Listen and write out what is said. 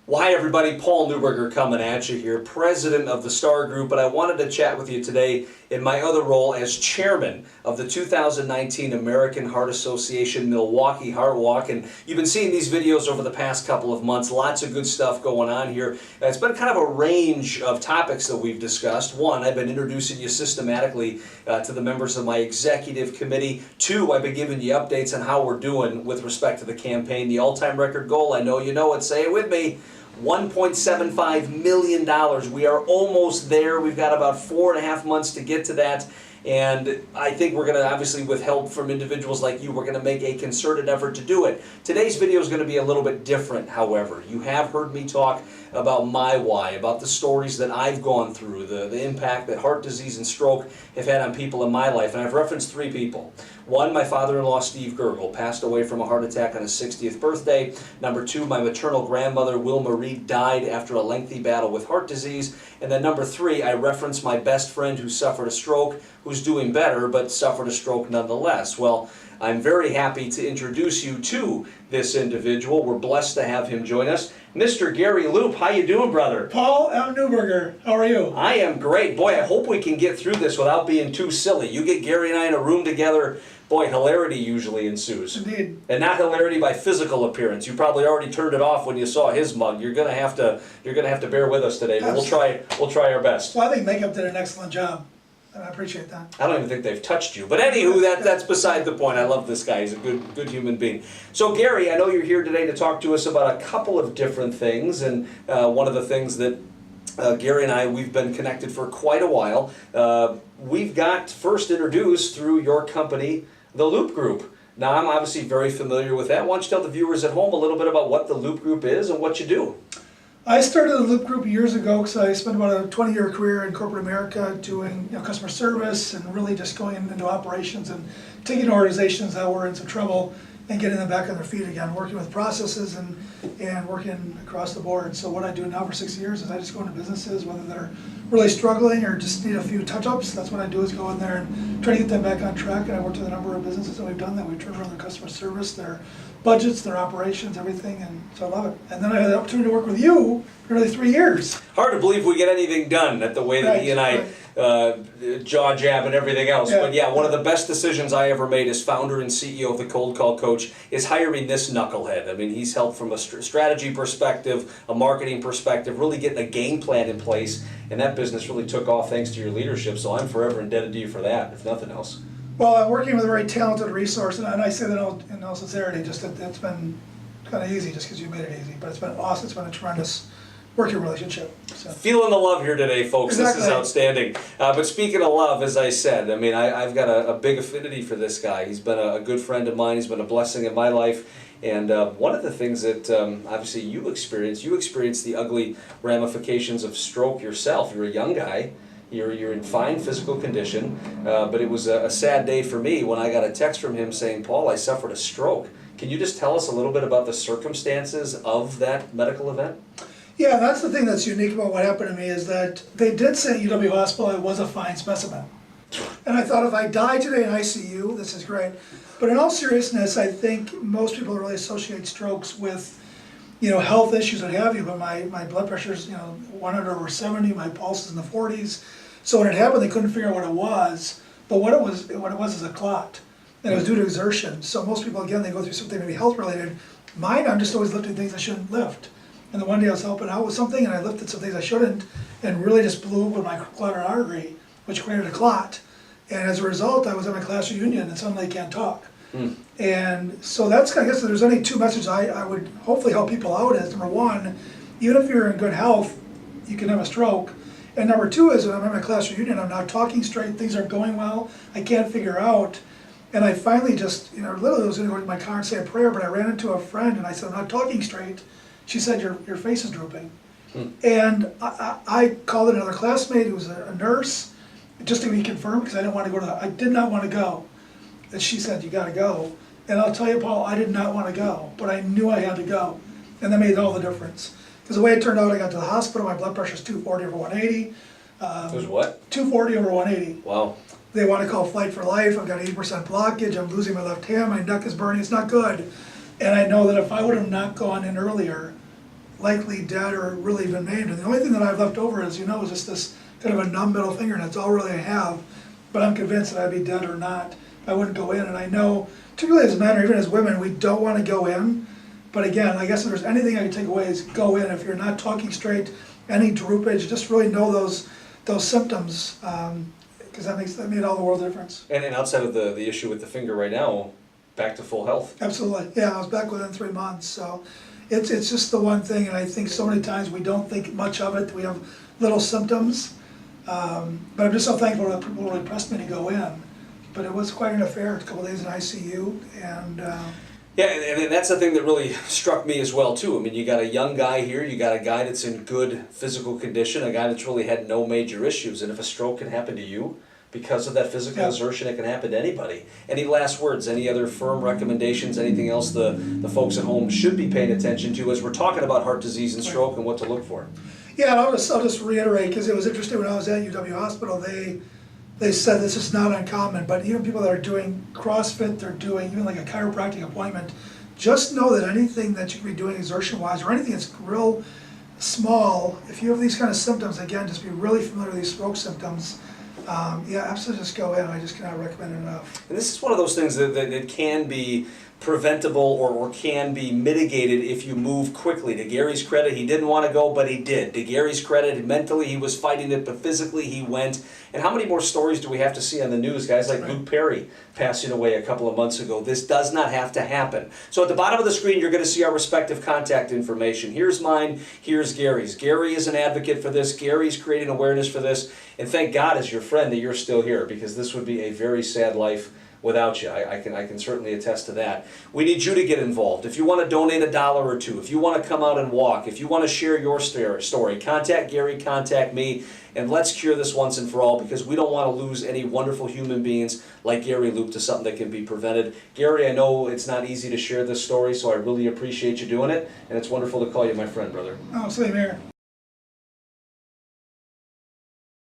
Well, hi everybody, Paul Neuberger coming at you here, president of the Star Group, but I wanted to chat with you today in my other role as chairman of the 2019 American Heart Association Milwaukee Heart Walk. And you've been seeing these videos over the past couple of months, lots of good stuff going on here. It's been kind of a range of topics that we've discussed. One, I've been introducing you systematically to the members of my executive committee. Two, I've been giving you updates on how we're doing with respect to the campaign. The all-time record goal, I know you know it, say it with me, $1.75 million. We are almost there. We've got about 4.5 months to get to that. And I think we're going to, obviously with help from individuals like you, we're going to make a concerted effort to do it. Today's video is going to be a little bit different, however. You have heard me talk about my why, about the stories that I've gone through, the impact that heart disease and stroke have had on people in my life. And I've referenced 3 people. One, my father-in-law, Steve Gergel, passed away from a heart attack on his 60th birthday. Number 2, my maternal grandmother, Wilma Reed, died after a lengthy battle with heart disease. And then number 3, I referenced my best friend who suffered a stroke, who's doing better, but suffered a stroke nonetheless. Well, I'm very happy to introduce you to this individual. We're blessed to have him join us. Mr. Gary Loop, how you doing, brother? Paul M. Neuberger, how are you? I am great. Boy, I hope we can get through this without being too silly. You get Gary and I in a room together, boy, hilarity usually ensues. Indeed. And not hilarity by physical appearance. You probably already turned it off when you saw his mug. You're gonna have to bear with us today, but we'll try our best. Well, I think makeup did an excellent job, and I appreciate that. I don't even think they've touched you. But anywho, that's beside the point. I love this guy. He's a good human being. So Gary, I know you're here today to talk to us about a couple of different things, and one of the things that Gary and I, we've been connected for quite a while. We've got first introduced through your company, the Loop Group. Now, I'm obviously very familiar with that. Why don't you tell the viewers at home a little bit about what the Loop Group is and what you do? I started the Loop Group years ago because I spent about a 20-year career in corporate America doing customer service and really just going into operations and taking organizations that were in some trouble and getting them back on their feet again, working with processes and working across the board. So what I do now for 6 years is I just go into businesses, whether they're really struggling or just need a few touch-ups. That's what I do, is go in there and try to get them back on track. And I work with a number of businesses that we've done that. We've turned around their customer service, their budgets, their operations, everything, and so I love it. And then I had the opportunity to work with you for nearly 3 years. Hard to believe we get anything done at the way that he and I jaw jab and everything else. Yeah. But yeah, one of the best decisions I ever made as founder and CEO of the Cold Call Coach is hiring this knucklehead. I mean, he's helped from a strategy perspective, a marketing perspective, really getting a game plan in place, and that business really took off thanks to your leadership, so I'm forever indebted to you for that, if nothing else. Well, I'm working with a very talented resource, and I say that in all sincerity, just that it's been kind of easy just because you made it easy, but it's been awesome. It's been a tremendous working relationship. So. Feeling the love here today, folks. Exactly. This is outstanding. But speaking of love, as I said, I mean, I've got a big affinity for this guy. He's been a good friend of mine. He's been a blessing in my life. And one of the things that obviously you experienced the ugly ramifications of stroke yourself. You're a young guy. You're in fine physical condition. But it was a sad day for me when I got a text from him saying, Paul, I suffered a stroke. Can you just tell us a little bit about the circumstances of that medical event? Yeah, that's the thing that's unique about what happened to me, is that they did say at UW Hospital I was a fine specimen. And I thought, if I die today in ICU, this is great. But in all seriousness, I think most people really associate strokes with, health issues, what have you. But my blood pressure's, 100/70, my pulse is in the 40s. So when it happened, they couldn't figure out what it was. But what it was is a clot. And it was due to exertion. So most people, again, they go through something maybe health related. Mine, I'm just always lifting things I shouldn't lift. And then one day I was helping out with something, and I lifted some things I shouldn't, and really just blew open my carotid artery, which created a clot. And as a result, I was at my class reunion, and suddenly I can't talk. And so that's, I guess, if there's any 2 messages I would hopefully help people out is, number 1, even if you're in good health, you can have a stroke. And number 2 is, when I'm at my class reunion, I'm not talking straight, things aren't going well, I can't figure out. And I finally just, literally was going to go to my car and say a prayer, but I ran into a friend, and I said, I'm not talking straight. She said, your face is drooping. And I called another classmate who was a nurse, just to be confirmed, because I didn't want to go I did not want to go. And she said, you got to go. And I'll tell you, Paul, I did not want to go, but I knew I had to go. And that made all the difference. Because the way it turned out, I got to the hospital, my blood pressure's 240/180. It was what? 240/180. Wow. They want to call flight for life. I've got 80% blockage. I'm losing my left hand. My neck is burning. It's not good. And I know that if I would have not gone in earlier, likely dead or really been maimed. And the only thing that I've left over, as you know, is just this kind of a numb middle finger, and that's all really I have. But I'm convinced that I'd be dead or not. I wouldn't go in, and I know, particularly as men or even as women, we don't want to go in. But again, I guess if there's anything I can take away is go in. If you're not talking straight, any droopage, just really know those symptoms, because that made all the world difference. And outside of the issue with the finger right now, back to full health. Absolutely, yeah, I was back within 3 months, so it's just the one thing, and I think so many times we don't think much of it, we have little symptoms, but I'm just so thankful that people really pressed me to go in, but it was quite an affair, a couple days in ICU, and Yeah, and that's the thing that really struck me as well too. I mean, you got a young guy here, you got a guy that's in good physical condition, a guy that's really had no major issues, and if a stroke can happen to you, because of that physical Yeah. exertion, it can happen to anybody. Any last words, any other firm recommendations, anything else the folks at home should be paying attention to as we're talking about heart disease and stroke and what to look for? yeah, and I'll just reiterate, because it was interesting when I was at UW Hospital, they said this is not uncommon, but even people that are doing CrossFit, they're doing even like a chiropractic appointment, just know that anything that you could be doing exertion-wise, or anything that's real small, if you have these kind of symptoms, again, just be really familiar with these stroke symptoms. Yeah, absolutely just go in, I just cannot recommend it enough. And this is one of those things that can be preventable or can be mitigated if you move quickly. To Gary's credit, he didn't want to go, but he did. To Gary's credit, mentally he was fighting it, but physically he went. And how many more stories do we have to see on the news? Guys like Luke Perry passing away a couple of months ago. This does not have to happen. So at the bottom of the screen, you're going to see our respective contact information. Here's mine, here's Gary's. Gary is an advocate for this. Gary's creating awareness for this. And thank God as your friend that you're still here, because this would be a very sad life without you. I can certainly attest to that. We need you to get involved. If you want to donate $1 or $2, if you want to come out and walk, if you want to share your story, contact Gary, contact me, and let's cure this once and for all, because we don't want to lose any wonderful human beings like Gary Luke to something that can be prevented. Gary, I know it's not easy to share this story, so I really appreciate you doing it, and it's wonderful to call you my friend, brother. Oh, same here.